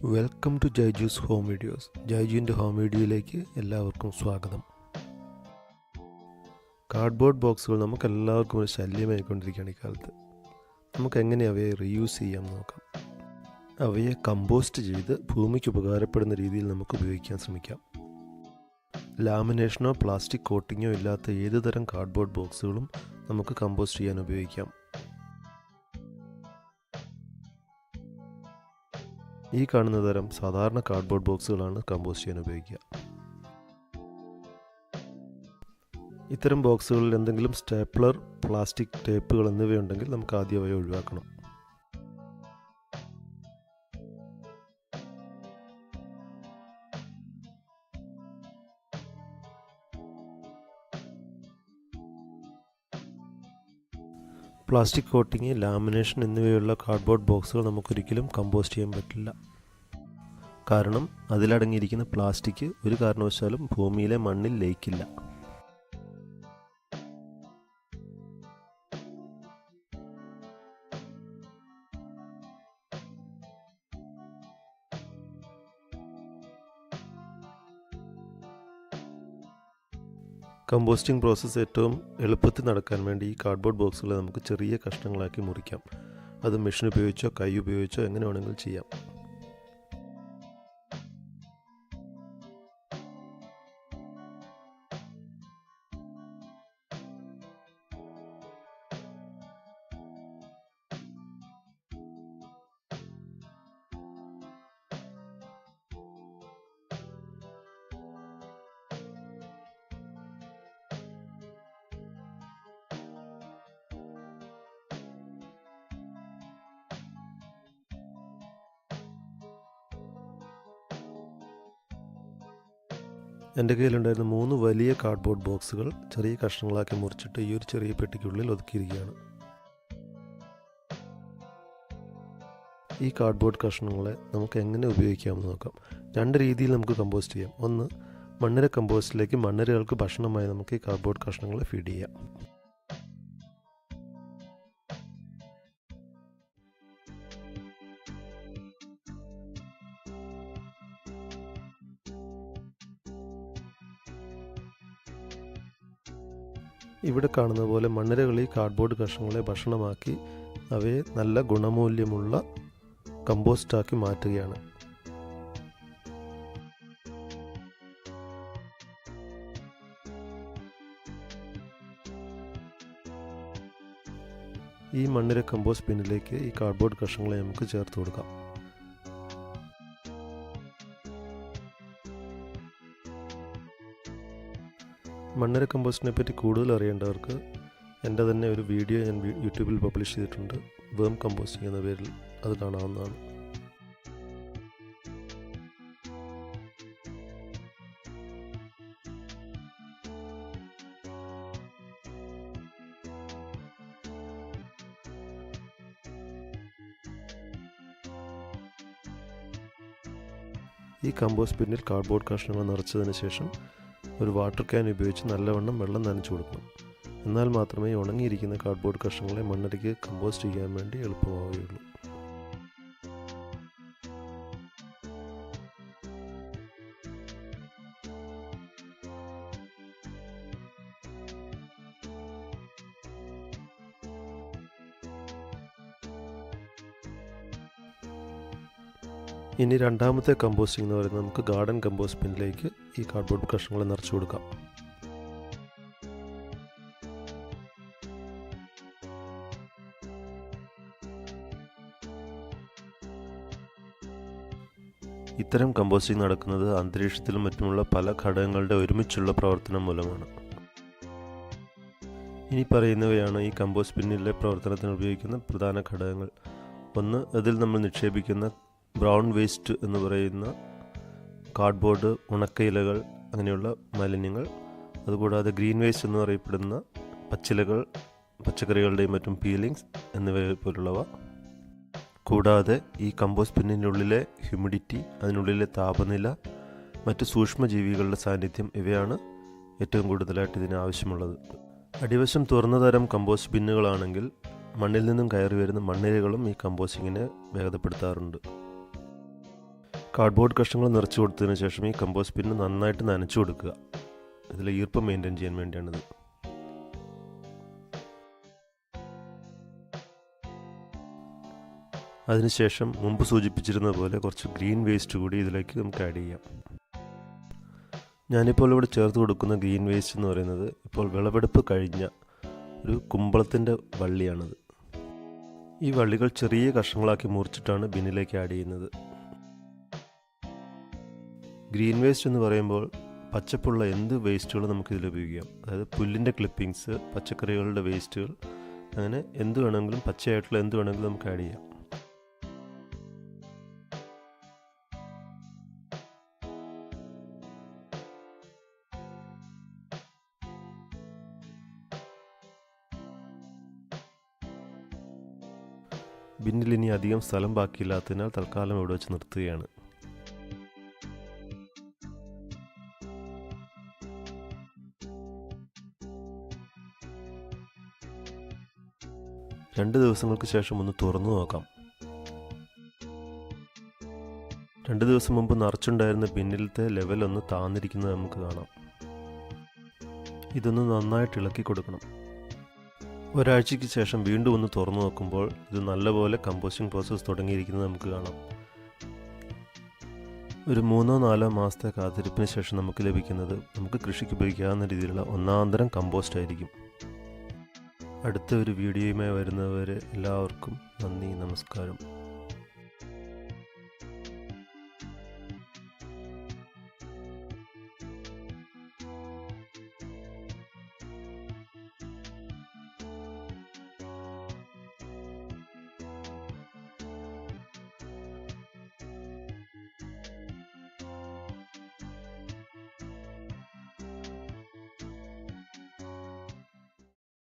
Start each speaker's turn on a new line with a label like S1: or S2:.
S1: Welcome to Jaijus home videos. ജൈജുവിൻ്റെ home വീഡിയോയിലേക്ക് എല്ലാവർക്കും സ്വാഗതം. കാർഡ്ബോർഡ് ബോക്സുകൾ നമുക്കെല്ലാവർക്കും ഒരു ശല്യമായിക്കൊണ്ടിരിക്കുകയാണ് ഈ കാലത്ത്. നമുക്ക് എങ്ങനെ അവയെ റീയൂസ് ചെയ്യാം നോക്കാം. അവയെ കമ്പോസ്റ്റ് ചെയ്ത് ഭൂമിക്ക് ഉപകാരപ്പെടുന്ന രീതിയിൽ നമുക്ക് ഉപയോഗിക്കാൻ ശ്രമിക്കാം. ലാമിനേഷനോ പ്ലാസ്റ്റിക് കോട്ടിങ്ങോ ഇല്ലാത്ത ഏത് തരം കാർഡ്ബോർഡ് ബോക്സുകളും നമുക്ക് കമ്പോസ്റ്റ് ചെയ്യാൻ ഉപയോഗിക്കാം. ഈ കാണുന്ന തരം സാധാരണ കാർഡ്ബോർഡ് ബോക്സുകളാണ് കമ്പോസ്റ്റ് ചെയ്യാൻ ഉപയോഗിക്കുക. ഇത്തരം ബോക്സുകളിൽ എന്തെങ്കിലും സ്റ്റേപ്ലർ, പ്ലാസ്റ്റിക് ടേപ്പുകൾ എന്നിവയുണ്ടെങ്കിൽ നമുക്ക് ആദ്യം അവയെ ഒഴിവാക്കണം. പ്ലാസ്റ്റിക് കോട്ടിങ്, ലാമിനേഷൻ എന്നിവയുള്ള കാർഡ്ബോർഡ് ബോക്സുകൾ നമുക്കൊരിക്കലും കമ്പോസ്റ്റ് ചെയ്യാൻ പറ്റില്ല. കാരണം അതിലടങ്ങിയിരിക്കുന്ന പ്ലാസ്റ്റിക് ഒരു കാരണവശാലും ഭൂമിയിലെ മണ്ണിൽ ലയിക്കില്ല. കമ്പോസ്റ്റിംഗ് പ്രോസസ്സ് ഏറ്റവും എളുപ്പത്തിൽ നടക്കാൻ വേണ്ടി ഈ കാർഡ്ബോർഡ് ബോക്സുകളെ നമുക്ക് ചെറിയ കഷ്ണങ്ങളാക്കി മുറിക്കാം. അത് മെഷീൻ ഉപയോഗിച്ചോ കൈ ഉപയോഗിച്ചോ എങ്ങനെ വേണമെങ്കിലും ചെയ്യാം. എൻ്റെ കയ്യിലുണ്ടായിരുന്ന 3 വലിയ കാർഡ്ബോർഡ് ബോക്സുകൾ ചെറിയ കഷ്ണങ്ങളാക്കി മുറിച്ചിട്ട് ഈ ഒരു ചെറിയ പെട്ടിക്കുള്ളിൽ ഒതുക്കിയിരിക്കുകയാണ്. ഈ കാർഡ്ബോർഡ് കഷ്ണങ്ങളെ നമുക്ക് എങ്ങനെ ഉപയോഗിക്കാമെന്ന് നോക്കാം. 2 രീതിയിൽ നമുക്ക് കമ്പോസ്റ്റ് ചെയ്യാം. ഒന്ന്, മണ്ണിര കമ്പോസ്റ്റിലേക്ക് മണ്ണിരകൾക്ക് ഭക്ഷണമായി നമുക്ക് ഈ കാർഡ്ബോർഡ് കഷ്ണങ്ങളെ ഫീഡ് ചെയ്യാം. ഇവിടെ കാണുന്ന പോലെ മണ്ണിരകൾ ഈ കാർഡ്ബോർഡ് കഷ്ണങ്ങളെ ഭക്ഷണമാക്കി അവയെ നല്ല ഗുണമൂല്യമുള്ള കമ്പോസ്റ്റാക്കി മാറ്റുകയാണ്. ഈ മണ്ണിര കമ്പോസ്റ്റ് ബിന്നിലേക്ക് ഈ കാർഡ്ബോർഡ് കഷ്ണങ്ങളെ നമുക്ക് ചേർത്ത് കൊടുക്കാം. മണ്ണിര കമ്പോസ്റ്റിനെ പറ്റി കൂടുതൽ അറിയേണ്ടവർക്ക് എൻ്റെ തന്നെ ഒരു വീഡിയോ ഞാൻ യൂട്യൂബിൽ പബ്ലിഷ് ചെയ്തിട്ടുണ്ട്. വേം കമ്പോസ്റ്റിംഗ് എന്ന പേരിൽ അത് കാണാവുന്നതാണ്. ഈ കമ്പോസ്റ്റ് ബിന്നിൽ കാർഡ്ബോർഡ് കഷ്ണങ്ങൾ നിറച്ചതിന് ശേഷം ഒരു വാട്ടർ ക്യാൻ ഉപയോഗിച്ച് നല്ലവണ്ണം വെള്ളം നനച്ചു കൊടുക്കണം. എന്നാൽ മാത്രമേ ഉണങ്ങിയിരിക്കുന്ന കാർഡ്ബോർഡ് കഷ്ണങ്ങളെ മണ്ണിരയ്ക്ക് കമ്പോസ്റ്റ് ചെയ്യാൻ വേണ്ടി എളുപ്പമാവുകയുള്ളൂ. ഇനി രണ്ടാമത്തെ കമ്പോസ്റ്റിംഗ് എന്ന് പറയുന്നത് നമുക്ക് ഗാർഡൻ കമ്പോസ്റ്റ് ബിന്നിലേക്ക് ഈ കാർഡ്ബോർഡ് കഷ്ണങ്ങളെ നിറച്ചു കൊടുക്കാം. ഇത്തരം കമ്പോസ്റ്റിംഗ് നടക്കുന്നത് അന്തരീക്ഷത്തിലും മറ്റുമുള്ള പല ഘടകങ്ങളുടെ ഒരുമിച്ചുള്ള പ്രവർത്തനം മൂലമാണ്. ഇനി പറയുന്നവയാണ് ഈ കമ്പോസ്റ്റ് ബിന്നിലെ പ്രവർത്തനത്തിന് ഉപയോഗിക്കുന്ന പ്രധാന ഘടകങ്ങൾ. ഒന്ന്, അതിൽ നമ്മൾ നിക്ഷേപിക്കുന്ന ബ്രൗൺ വേസ്റ്റ് എന്ന് പറയുന്ന കാർഡ്ബോർഡ്, ഉണക്കയിലകൾ, അങ്ങനെയുള്ള മാലിന്യങ്ങൾ. അതുകൂടാതെ ഗ്രീൻ വേസ്റ്റ് എന്ന് പറയപ്പെടുന്ന പച്ചിലകൾ, പച്ചക്കറികളുടെയും മറ്റും പീലിങ്സ് എന്നിവ പോലുള്ളവ. കൂടാതെ ഈ കമ്പോസ്റ്റ് ബിന്നിനുള്ളിലെ ഹ്യൂമിഡിറ്റി, അതിനുള്ളിലെ താപനില, മറ്റ് സൂക്ഷ്മജീവികളുടെ സാന്നിധ്യം, ഇവയാണ് ഏറ്റവും കൂടുതലായിട്ട് ഇതിന് ആവശ്യമുള്ളത്. അടിവശം തുറന്ന തരം കമ്പോസ്റ്റ് ബിന്നുകളാണെങ്കിൽ മണ്ണിൽ നിന്നും കയറി വരുന്ന മണ്ണിരകളും ഈ കമ്പോസ്റ്റിങ്ങിനെ വേഗതപ്പെടുത്താറുണ്ട്. കാർഡ്ബോർഡ് കഷ്ണങ്ങൾ നിറച്ച് കൊടുത്തതിന് ശേഷം ഈ കമ്പോസ്റ്റ് ബിന്ന് നന്നായിട്ട് നനച്ചു കൊടുക്കുക. ഇതിൽ ഈർപ്പം മെയിൻറ്റെയിൻ ചെയ്യാൻ വേണ്ടിയാണിത്. അതിനുശേഷം മുമ്പ് സൂചിപ്പിച്ചിരുന്ന പോലെ കുറച്ച് ഗ്രീൻ വേസ്റ്റ് കൂടി ഇതിലേക്ക് നമുക്ക് ആഡ് ചെയ്യാം. ഞാനിപ്പോൾ ഇവിടെ ചേർത്ത് കൊടുക്കുന്ന ഗ്രീൻ വേസ്റ്റ് എന്ന് പറയുന്നത് ഇപ്പോൾ വിളവെടുപ്പ് കഴിഞ്ഞ ഒരു കുമ്പളത്തിൻ്റെ വള്ളിയാണിത്. ഈ വള്ളികൾ ചെറിയ കഷ്ണങ്ങളാക്കി മുറിച്ചിട്ടാണ് ബിന്നിലേക്ക് ആഡ് ചെയ്യുന്നത്. ഗ്രീൻ വേസ്റ്റ് എന്ന് പറയുമ്പോൾ പച്ചപ്പുള്ള എന്ത് വേസ്റ്റുകളും നമുക്കിതിൽ ഉപയോഗിക്കാം. അതായത് പുല്ലിൻ്റെ ക്ലിപ്പിങ്സ്, പച്ചക്കറികളുടെ വേസ്റ്റുകൾ, അങ്ങനെ എന്ത് വേണമെങ്കിലും, പച്ചയായിട്ടുള്ള എന്ത് വേണമെങ്കിലും നമുക്ക് ആഡ് ചെയ്യാം. ബിന്നിൽ ഇനി അധികം സ്ഥലം ബാക്കിയില്ലാത്തതിനാൽ തൽക്കാലം ഇവിടെ വെച്ച് നിർത്തുകയാണ്. രണ്ട് ദിവസങ്ങൾക്ക് ശേഷം ഒന്ന് തുറന്നു നോക്കാം. 2 ദിവസം മുമ്പ് നിറച്ചുണ്ടായിരുന്ന ബിന്നിലത്തെ ലെവൽ ഒന്ന് താന്നിരിക്കുന്നത് നമുക്ക് കാണാം. ഇതൊന്ന് നന്നായിട്ട് ഇളക്കി കൊടുക്കണം. ഒരാഴ്ചയ്ക്ക് ശേഷം വീണ്ടും ഒന്ന് തുറന്നു നോക്കുമ്പോൾ ഇത് നല്ലപോലെ കമ്പോസ്റ്റിംഗ് പ്രോസസ്സ് തുടങ്ങിയിരിക്കുന്നത് നമുക്ക് കാണാം. ഒരു 3-4 മാസത്തെ കാത്തിരിപ്പിന് ശേഷം നമുക്ക് ലഭിക്കുന്നത് നമുക്ക് കൃഷിക്ക് ഉപയോഗിക്കാവുന്ന രീതിയിലുള്ള ഒന്നാന്തരം കമ്പോസ്റ്റ് ആയിരിക്കും. അടുത്ത ഒരു വീഡിയോയുമായി വരുന്നവരെ എല്ലാവർക്കും നന്ദി, നമസ്കാരം.